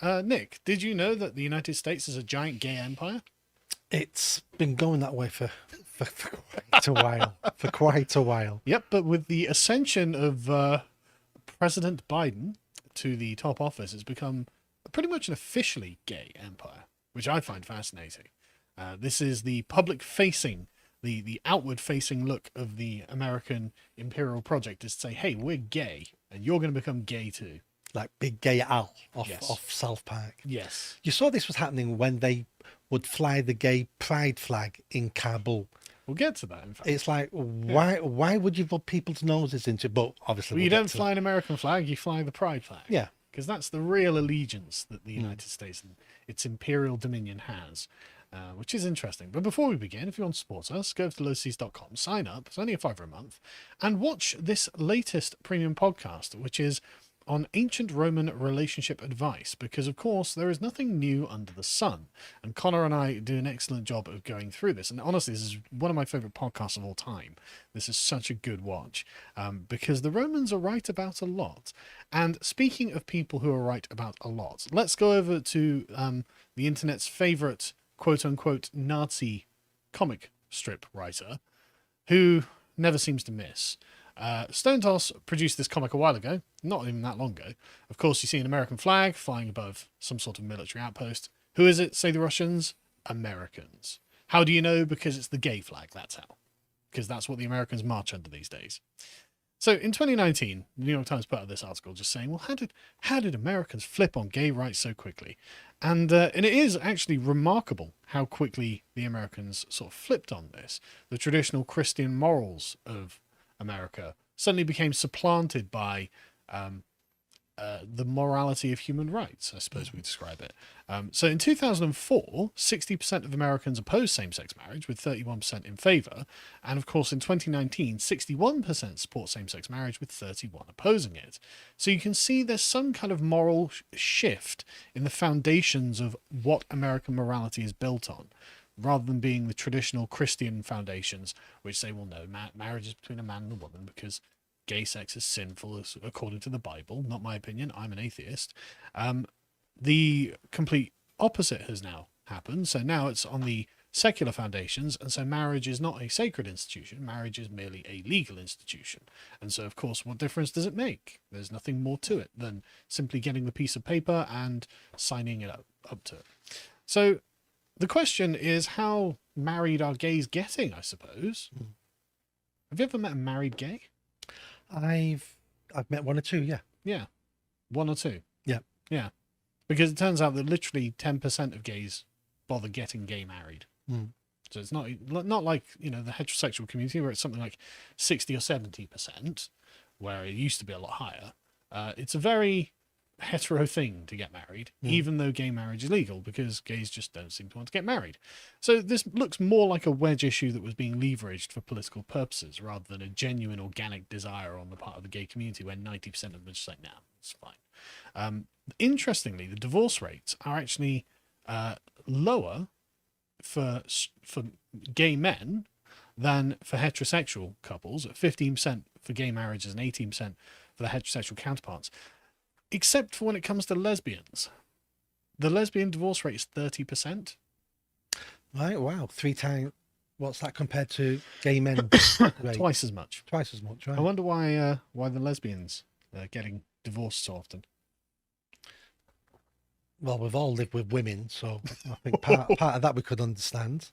Nick, did you know that the United States is a giant gay empire? It's been going that way for quite a while. For quite a while. Yep, but with the ascension of President Biden to the top office, it's become pretty much an officially gay empire, which I find fascinating. This is the public facing, the outward facing look of the American imperial project is to say, hey, we're gay, and you're going to become gay too. Like Big Gay Al Yes. off South Park. Yes. You saw this was happening when they would fly the gay pride flag in Kabul. We'll get to that, in fact. It's like, why would you put people's noses into? But obviously, Well, you we'll don't fly an American flag, you fly the pride flag. Yeah. Because that's the real allegiance that the United States and its imperial dominion has, which is interesting. But before we begin, if you want to support us, go to lowseas.com, sign up, it's only a $5 a month, and watch this latest premium podcast, which is on ancient Roman relationship advice, because of course there is nothing new under the sun. And Connor and I do an excellent job of going through this. And honestly, this is one of my favorite podcasts of all time. This is such a good watch because the Romans are right about a lot. And speaking of people who are right about a lot, let's go over to the internet's favorite quote unquote Nazi comic strip writer who never seems to miss. Stone Toss produced this comic a while ago, not even that long ago. Of course, you see an American flag flying above some sort of military outpost. Who is it, say the Russians? Americans. How do you know? Because it's the gay flag, that's how. Because that's what the Americans march under these days. So in 2019, the New York Times put out this article just saying, well, how did Americans flip on gay rights so quickly? And it is actually remarkable how quickly the Americans sort of flipped on this. The traditional Christian morals of America suddenly became supplanted by the morality of human rights, I suppose we describe it. So in 2004, 60% of Americans opposed same-sex marriage, with 31% in favour. And of course, in 2019, 61% support same-sex marriage, with 31% opposing it. So you can see there's some kind of moral shift in the foundations of what American morality is built on, rather than being the traditional Christian foundations, which say, well, no, marriage is between a man and a woman because gay sex is sinful according to the Bible. Not my opinion. I'm an atheist. The complete opposite has now happened. So now it's on the secular foundations. And so marriage is not a sacred institution. Marriage is merely a legal institution. And so, of course, what difference does it make? There's nothing more to it than simply getting the piece of paper and signing it up to it. So the question is, how married are gays getting, I suppose? Have you ever met a married gay? I've met one or two, yeah. Yeah. One or two. Yeah. Yeah. Because it turns out that literally 10% of gays bother getting gay married. So it's not like, the heterosexual community where it's something like 60 or 70%, where it used to be a lot higher. It's a very hetero thing to get married, even though gay marriage is legal, because gays just don't seem to want to get married. So this looks more like a wedge issue that was being leveraged for political purposes rather than a genuine organic desire on the part of the gay community, where 90% of them are just like, nah, it's fine. Interestingly, the divorce rates are actually lower for gay men than for heterosexual couples, at 15% for gay marriages and 18% for the heterosexual counterparts. Except for when it comes to lesbians. The lesbian divorce rate is 30%. Right, wow. 3 times. What's that compared to gay men? Twice as much. Twice as much, right? I wonder why the lesbians are getting divorced so often. Well, we've all lived with women, so I think part of that we could understand.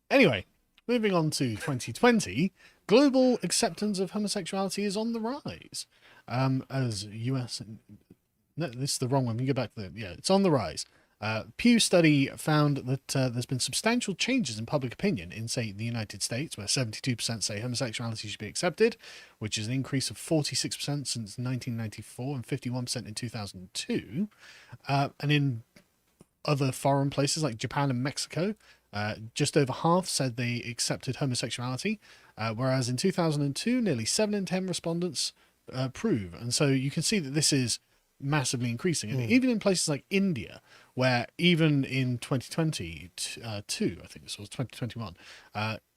Anyway, moving on to 2020, global acceptance of homosexuality is on the rise. As US, no, this is the wrong one. We can go back to it's on the rise. Pew study found that there's been substantial changes in public opinion in, say, the United States, where 72% say homosexuality should be accepted, which is an increase of 46% since 1994 and 51% in 2002. And in other foreign places like Japan and Mexico, just over half said they accepted homosexuality, whereas in 2002, nearly 7 in 10 respondents approve. And so you can see that this is massively increasing. And even in places like India, where even in 2022, I think this was 2021,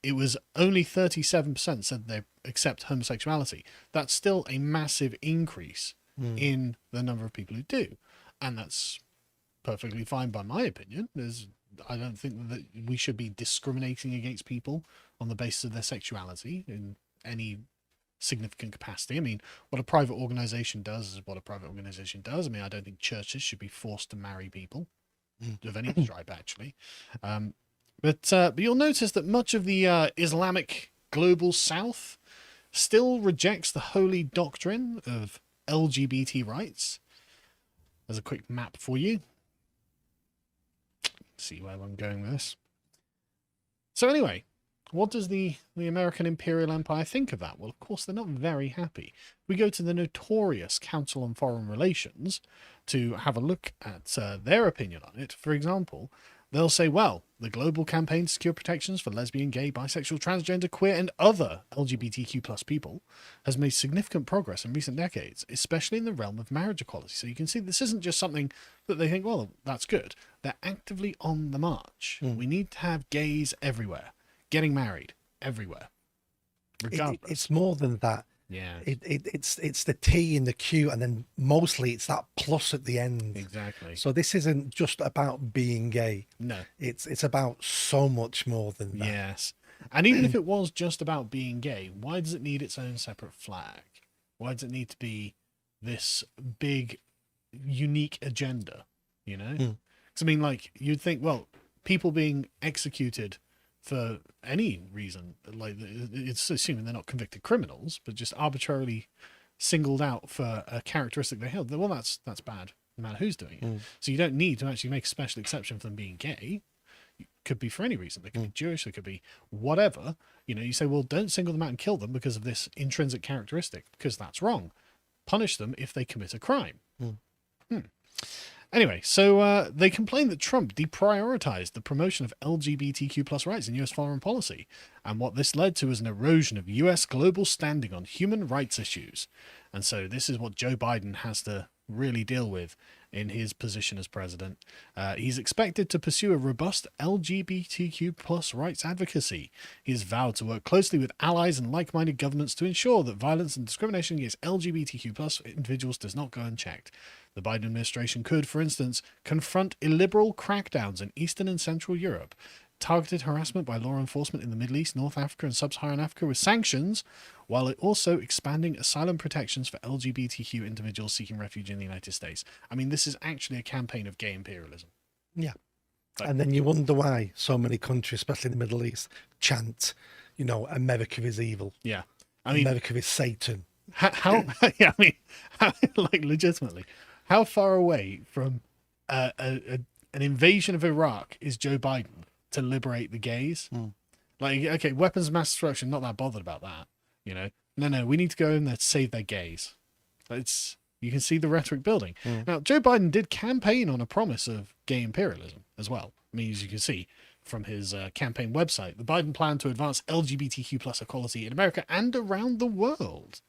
it was only 37% said they accept homosexuality. That's still a massive increase in the number of people who do. And that's perfectly fine by my opinion. I don't think that we should be discriminating against people on the basis of their sexuality in any significant capacity. I mean, what a private organization does is what a private organization does. I mean, I don't think churches should be forced to marry people of any stripe, actually. But you'll notice that much of the Islamic global south still rejects the holy doctrine of LGBT rights. There's a quick map for you. See where I'm going with this. So anyway, what does the American Imperial Empire think of that? Well, of course, they're not very happy. We go to the notorious Council on Foreign Relations to have a look at their opinion on it. For example, they'll say, well, the global campaign to secure protections for lesbian, gay, bisexual, transgender, queer, and other LGBTQ plus people has made significant progress in recent decades, especially in the realm of marriage equality. So you can see this isn't just something that they think, well, that's good. They're actively on the march. We need to have gays everywhere, getting married everywhere, regardless. It's more than that. Yeah. It's the T in the Q, and then mostly it's that plus at the end. Exactly. So this isn't just about being gay. No. It's about so much more than that. Yes. And even if it was just about being gay, why does it need its own separate flag? Why does it need to be this big, unique agenda? You know? Because I mean, like, you'd think, well, people being executed for any reason, like, it's assuming they're not convicted criminals, but just arbitrarily singled out for a characteristic they held. Well, that's bad, no matter who's doing it. So you don't need to actually make a special exception for them being gay. It could be for any reason. They could be Jewish, they could be whatever. You know, you say, well, don't single them out and kill them because of this intrinsic characteristic, because that's wrong. Punish them if they commit a crime. Anyway, so they complained that Trump deprioritized the promotion of LGBTQ plus rights in US foreign policy, and what this led to was an erosion of US global standing on human rights issues. And so this is what Joe Biden has to really deal with in his position as president. He's expected to pursue a robust LGBTQ plus rights advocacy. He has vowed to work closely with allies and like-minded governments to ensure that violence and discrimination against LGBTQ plus individuals does not go unchecked. The Biden administration could, for instance, confront illiberal crackdowns in Eastern and Central Europe, targeted harassment by law enforcement in the Middle East, North Africa, and Sub-Saharan Africa with sanctions, while also expanding asylum protections for LGBTQ individuals seeking refuge in the United States. I mean, this is actually a campaign of gay imperialism. Yeah. And then you wonder why so many countries, especially in the Middle East, chant, you know, America is evil. Yeah. I mean, America is Satan. How yeah, I mean, like, legitimately, how far away from an invasion of Iraq is Joe Biden to liberate the gays? Like, okay, weapons of mass destruction, not that bothered about that, you know? No, we need to go in there to save their gays. You can see the rhetoric building. Now, Joe Biden did campaign on a promise of gay imperialism as well. I mean, as you can see from his campaign website, the Biden plan to advance LGBTQ plus equality in America and around the world.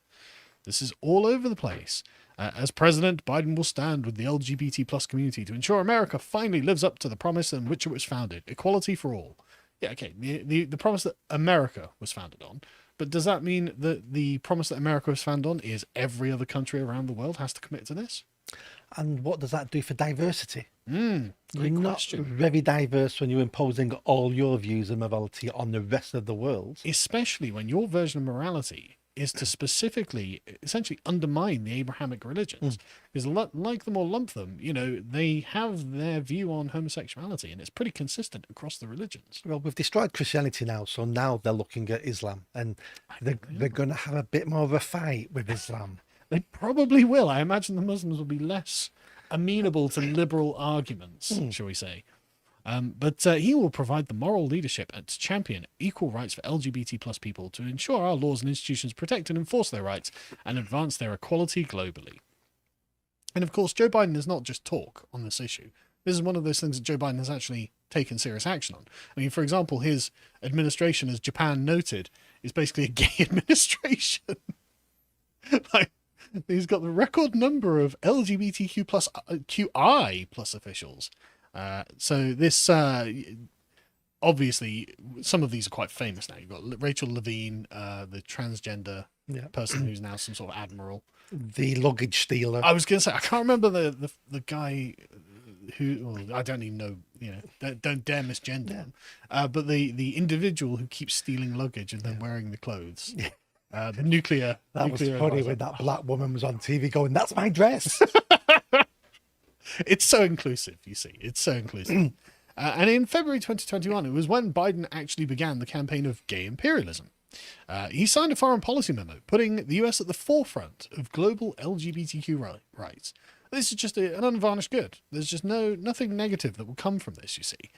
This is all over the place. As president, Biden will stand with the LGBT plus community to ensure America finally lives up to the promise on which it was founded, equality for all. Yeah, okay, the promise that America was founded on. But does that mean that the promise that America was founded on is every other country around the world has to commit to this? And what does that do for diversity? Great You're question. not very diverse when you're imposing all your views and morality on the rest of the world. Especially when your version of morality is to specifically, essentially undermine the Abrahamic religions. Because like them or lump them, you know, they have their view on homosexuality, and it's pretty consistent across the religions. Well, we've destroyed Christianity now, so now they're looking at Islam, and they're going to have a bit more of a fight with Islam. They probably will. I imagine the Muslims will be less amenable to liberal arguments, shall we say. But he will provide the moral leadership and to champion equal rights for LGBT plus people to ensure our laws and institutions protect and enforce their rights and advance their equality globally. And of course, Joe Biden does not just talk on this issue. This is one of those things that Joe Biden has actually taken serious action on. I mean, for example, his administration, as Japan noted, is basically a gay administration. Like, he's got the record number of LGBTQ plus QI plus officials. So this, obviously, some of these are quite famous now. You've got Rachel Levine, the transgender person who's now some sort of admiral. The luggage stealer. I was going to say, I can't remember the guy well, I don't even know, don't dare misgender them, but the individual who keeps stealing luggage and then wearing the clothes. The nuclear. That nuclear was funny advisor. when that black woman was on TV going, "That's my dress." It's so inclusive, you see. It's so inclusive. And in February 2021, it was when Biden actually began the campaign of gay imperialism. He signed a foreign policy memo putting the US at the forefront of global LGBTQ rights. This is just an unvarnished good. There's just nothing negative that will come from this, you see.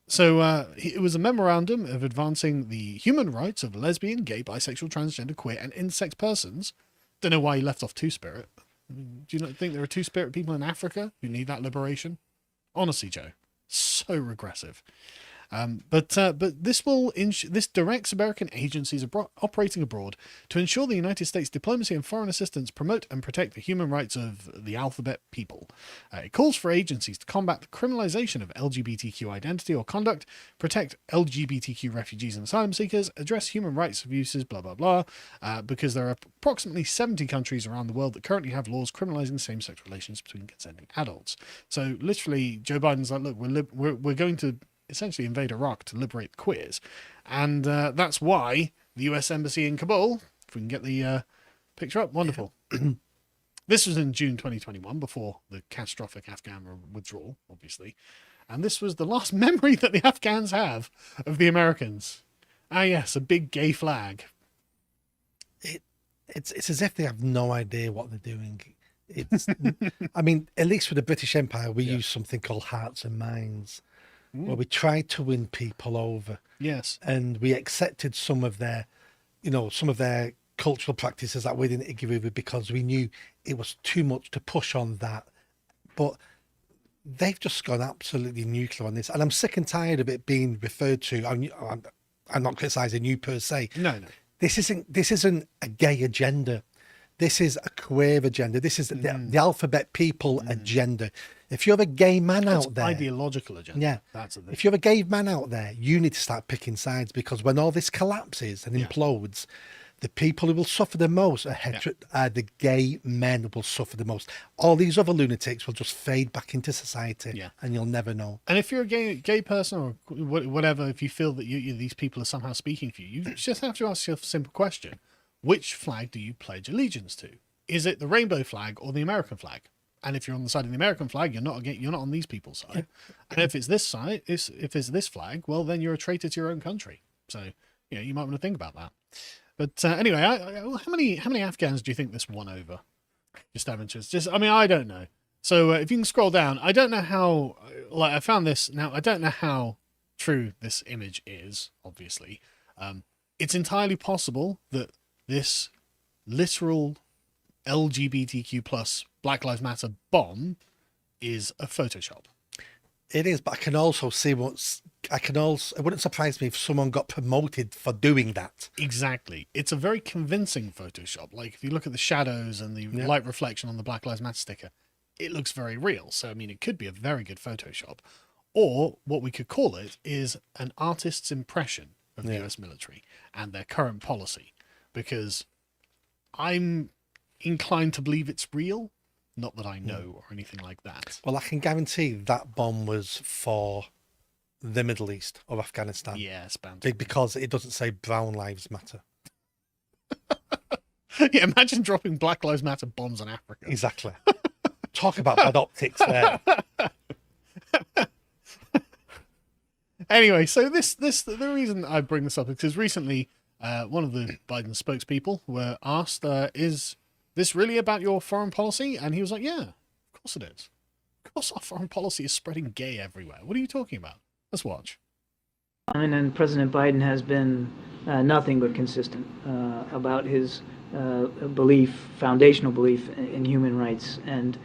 So it was a memorandum of advancing the human rights of lesbian, gay, bisexual, transgender, queer, and intersex persons. Don't know why he left off Two-Spirit. Do you not think there are Two-Spirit people in Africa who need that liberation? Honestly, Joe, so regressive. But this this directs American agencies operating abroad to ensure the United States diplomacy and foreign assistance promote and protect the human rights of the alphabet people. It calls for agencies to combat the criminalization of LGBTQ identity or conduct, protect LGBTQ refugees and asylum seekers, address human rights abuses, blah, blah, blah, because there are approximately 70 countries around the world that currently have laws criminalizing same-sex relations between consenting adults. So literally, Joe Biden's like, look, we're going to essentially invade Iraq to liberate the queers, and that's why the US Embassy in Kabul, if we can get the picture up, wonderful. This was in June 2021, before the catastrophic Afghan withdrawal, obviously, and this was the last memory that the Afghans have of the Americans. Ah yes, a big gay flag. It's as if they have no idea what they're doing. It's I mean, at least with the British Empire, we use something called hearts and minds, where we tried to win people over. Yes. And we accepted some of their cultural practices that we didn't agree with because we knew it was too much to push on that. But they've just gone absolutely nuclear on this. And I'm sick and tired of it being referred to. I'm not criticising you per se. No. This isn't a gay agenda. This is a queer agenda. This is the alphabet people agenda. If you're a gay man out there, ideological agenda. Yeah, that's the if you're a gay man out there, you need to start picking sides, because when all this collapses and implodes, the people who will suffer the most are the gay men will suffer the most. All these other lunatics will just fade back into society, and you'll never know. And if you're a gay person or whatever, if you feel that these people are somehow speaking for you, you just have to ask yourself a simple question. Which flag do you pledge allegiance to? Is it the rainbow flag or the American flag? And if you're on the side of the American flag, you're not on these people's side. And if it's this side, if it's this flag, well, then you're a traitor to your own country. So you might want to think about that. But anyway, how many Afghans do you think this won over? Just have interest. I don't know. So if you can scroll down, I don't know how. I found this now. I don't know how true this image is. Obviously, it's entirely possible that this literal LGBTQ plus Black Lives Matter bomb is a Photoshop. It is, but I can also see it wouldn't surprise me if someone got promoted for doing that. Exactly. It's a very convincing Photoshop. Like if you look at the shadows and the light reflection on the Black Lives Matter sticker, it looks very real. So, it could be a very good Photoshop. Or what we could call it is an artist's impression of the US military and their current policy. Because I'm inclined to believe it's real. Not that I know or anything like that. Well, I can guarantee that bomb was for the Middle East or Afghanistan. Yes, because it doesn't say Brown Lives Matter. Imagine dropping Black Lives Matter bombs on Africa. Exactly. Talk about bad optics there. Anyway, so the reason I bring this up is because recently one of the Biden spokespeople were asked, is this really about your foreign policy? And he was like, yeah, of course it is. Of course our foreign policy is spreading gay everywhere. What are you talking about? Let's watch. And President Biden has been nothing but consistent about his foundational belief in human rights, and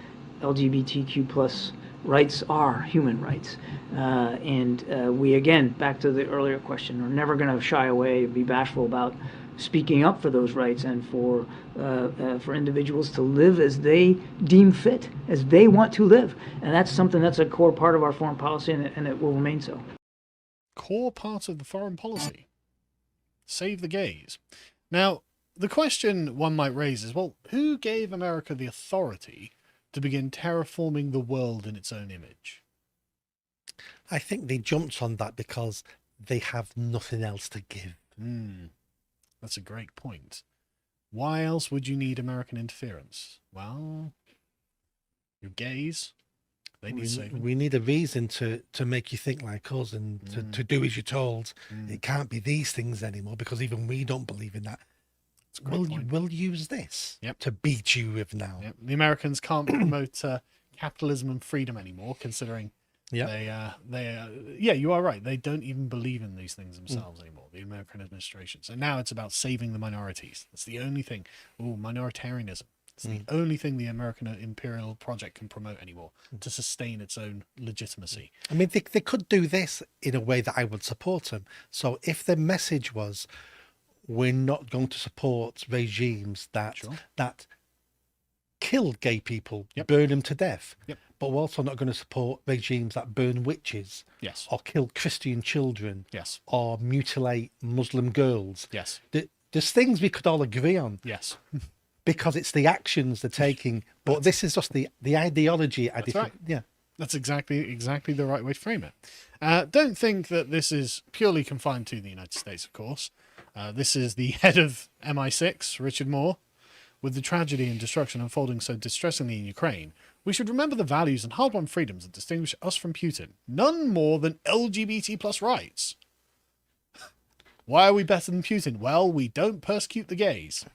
LGBTQ plus rights are human rights. And we, again, back to the earlier question, are never going to shy away or be bashful about speaking up for those rights and for individuals to live as they deem fit, as they want to live. And that's something that's a core part of our foreign policy, and it will remain so. Core part of the foreign policy. Save the gays. Now, the question one might raise is, well, who gave America the authority to begin terraforming the world in its own image? I think they jumped on that because they have nothing else to give. That's a great point. Why else would you need American interference? Well, your gays, they need saving. We need a reason to make you think like us and to do as you're told. It can't be these things anymore because even we don't believe in that. We'll use this to beat you with now. Yep. The Americans can't promote capitalism and freedom anymore, considering you are right. They don't even believe in these things themselves anymore, the American administration. So now it's about saving the minorities. That's the only thing. Minoritarianism. It's the only thing the American imperial project can promote anymore to sustain its own legitimacy. I mean, they could do this in a way that I would support them. So if the message was, we're not going to support regimes that kill gay people, burn them to death, but we're also not going to support regimes that burn witches, or kill Christian children, or mutilate Muslim girls. There's things we could all agree on. Because it's the actions they're taking, but this is just the ideology. That's right. That's exactly the right way to frame it. Don't think that this is purely confined to the United States, of course. This is the head of MI6, Richard Moore. With the tragedy and destruction unfolding so distressingly in Ukraine, we should remember the values and hard-won freedoms that distinguish us from Putin. None more than LGBT plus rights. Why are we better than Putin? Well, we don't persecute the gays.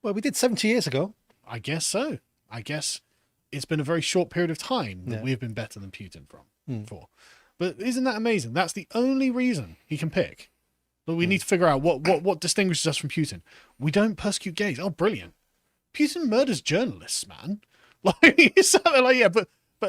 Well, we did 70 years ago. I guess so. I guess it's been a very short period of time that we've been better than Putin for. But isn't that amazing? That's the only reason he can pick. But we need to figure out what distinguishes us from Putin. We don't persecute gays. Oh, brilliant. Putin murders journalists, man. But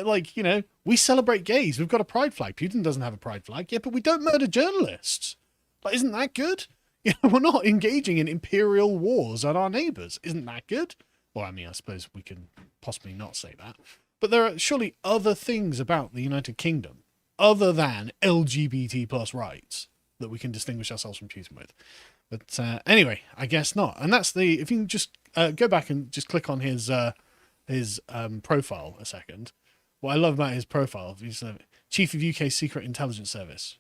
like, you know, we celebrate gays. We've got a pride flag. Putin doesn't have a pride flag. Yeah, but we don't murder journalists. Like, isn't that good? You know, we're not engaging in imperial wars on our neighbours. Isn't that good? Well, I mean, I suppose we can possibly not say that. But there are surely other things about the United Kingdom other than LGBT plus rights that we can distinguish ourselves from Putin with. But anyway, I guess not. And that's if you can just go back and just click on his profile a second. What I love about his profile, he's Chief of UK Secret Intelligence Service.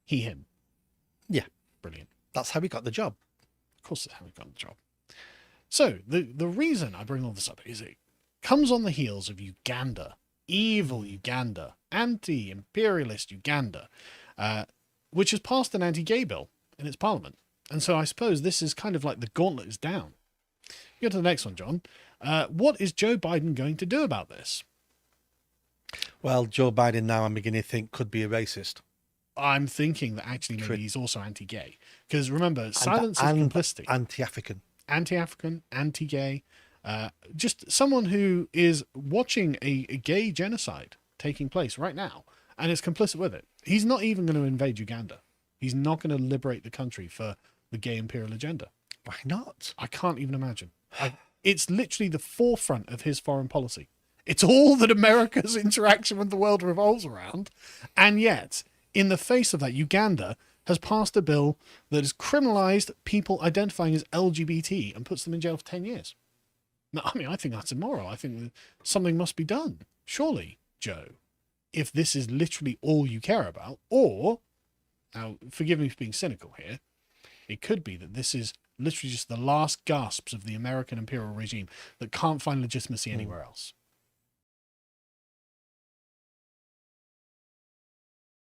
Him. Yeah. Brilliant. That's how we got the job. Of course that's how we got the job. So the reason I bring all this up is it comes on the heels of Uganda, evil Uganda, anti-imperialist Uganda, which has passed an anti-gay bill in its parliament. And so I suppose this is kind of like the gauntlet is down. Go to the next one, John. What is Joe Biden going to do about this? Well, Joe Biden now, I'm beginning to think, could be a racist. I'm thinking that actually maybe he's also anti-gay. Because remember, silence is complicity. Anti-African. Anti-African, anti-gay. Just someone who is watching a gay genocide taking place right now and is complicit with it. He's not even going to invade Uganda. He's not going to liberate the country for the gay imperial agenda. Why not? I can't even imagine. It's literally the forefront of his foreign policy. It's all that America's interaction with the world revolves around. And yet, in the face of that, Uganda has passed a bill that has criminalized people identifying as LGBT and puts them in jail for 10 years. No, I mean, I think that's immoral. I think that something must be done. Surely, Joe, if this is literally all you care about, or, now forgive me for being cynical here, it could be that this is literally just the last gasps of the American imperial regime that can't find legitimacy anywhere else.